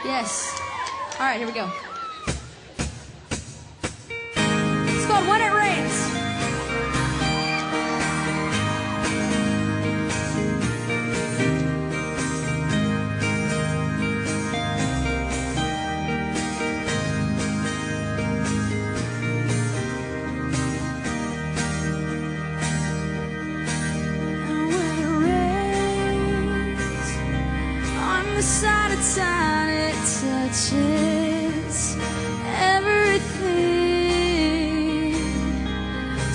Yes. All right, here we go. It's called When It Rains. The side of town, it touches everything.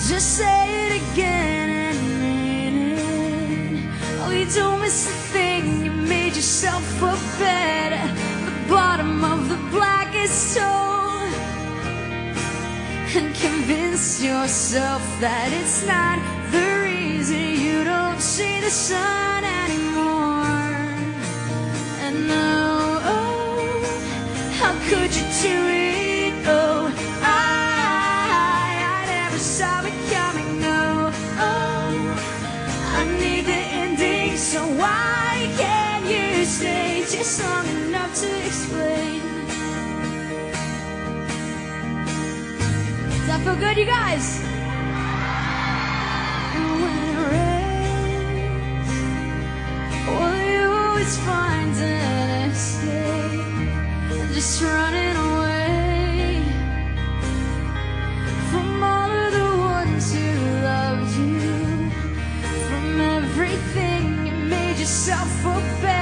Just say it again and mean it. Oh, you don't miss a thing. You made yourself a bed at the bottom of the blackest hole, and convince yourself that it's not the reason you don't see the sun anymore. How could you do it? Oh, I never saw it coming. No, oh, I need the ending, so why can't you stay just long enough to explain? Does that feel good, you guys? When it rains, well, you always find an escape. Just running away from all of the ones who loved you, from everything you made yourself a bed.